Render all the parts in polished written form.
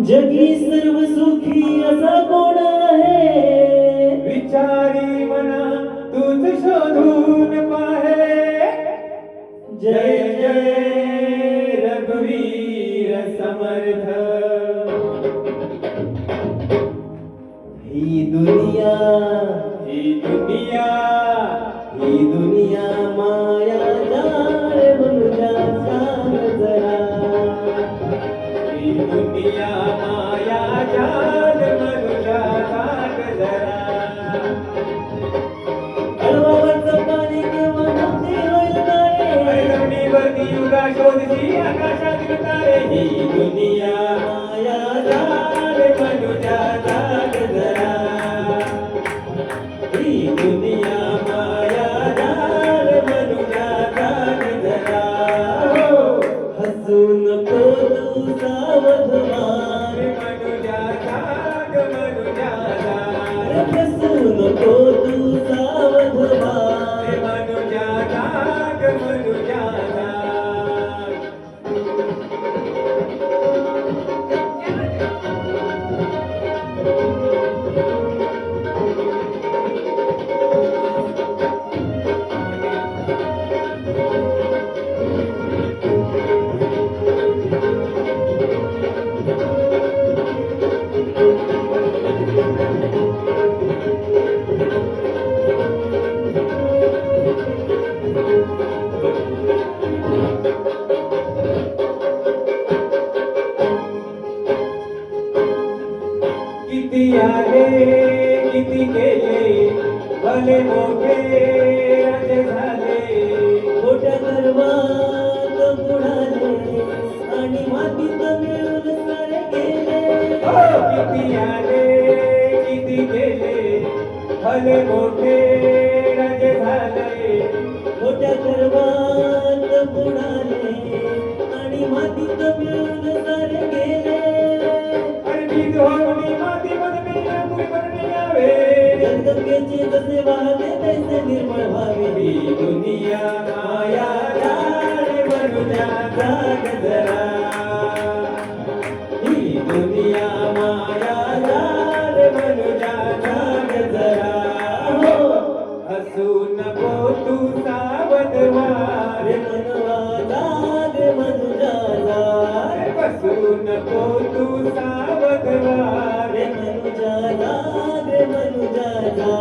जगी सर्व सुखी असा कोण आहे विचारी मना तूच शोधून पाहे जय जय रघुवीर समर्थ ही दुनिया ही दुनिया ही दुनिया माया जाळ मनुजा सांग जरा ही दुनिया माया जाल मनुजा सांग जरा कळवावरचं पाणी केव्हा मोठे होईल तारे जमिनीवरती युगा शोधशी आकाशातील तारे ही दुनिया माया जाल मनुजा सांग जरा ही दुनिया माया जाल मनुजा सांग जरा हो हसू नको तू सावध मान मनुजा जाग मनुजा जाग हसू नको तू सावध मान मनुजा जाग मनुजा जाग किती आले किती गेले भले मोठे राजे झाले मोठ्या गर्वात बुडाले आणि मातीत मिळून सारे गेले किती आले किती गेले भले मोठे राजे झाले मोठ्या गर्वात बुडाले आणि मातीत मिळून सारे गेले आणि बीज होऊनी मातीमध्ये पुरी भरणी यावे गंगेचे जसे वाहते तैसे निर्मळ व्हावे ही दुनिया माया जाणे मनुजा जाग जरा ही दुनिया माया जाणे मनुजा जाग जरा हो हसू नको तू सावध व्हा रे मनवा जाग मनुजा जाग हसू नको तू सावध व्हा रे मनुजा जाग रे मनुजा जाग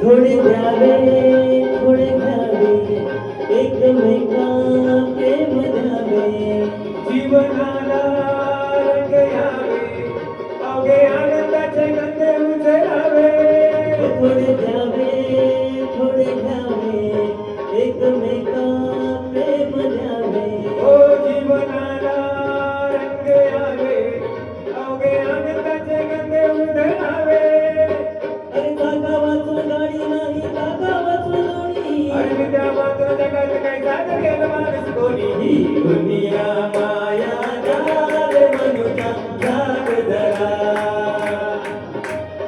थोडे द्यावे थोडे घ्यावे एकमेका प्रेम द्यावे जीवनाला रंग यावे अवघे आनंदाचे गंध उजळावे थोडे द्यावे थोडे घ्यावे एकमेका प्रेम द्यावे ओ जीवनाला रंग यावे अवघे आनंदाचे गंध उजळावे अरे काका वाचून गाडी नाही काका वाचून लोणी आणि त्या मात्र जगात काही साधं केलं माणूस कोणी ही दुनिया माया जाल मनुजा जाग जरा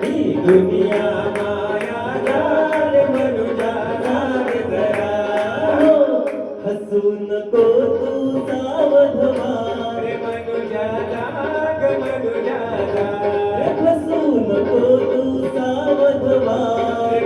ही दुनिया माया जाल मनुजा जाग जरा हो, हसू नको तू सावध व्हा रे मनुजा जाग मनुजा जाग हसू नको तू सावध व्हा रे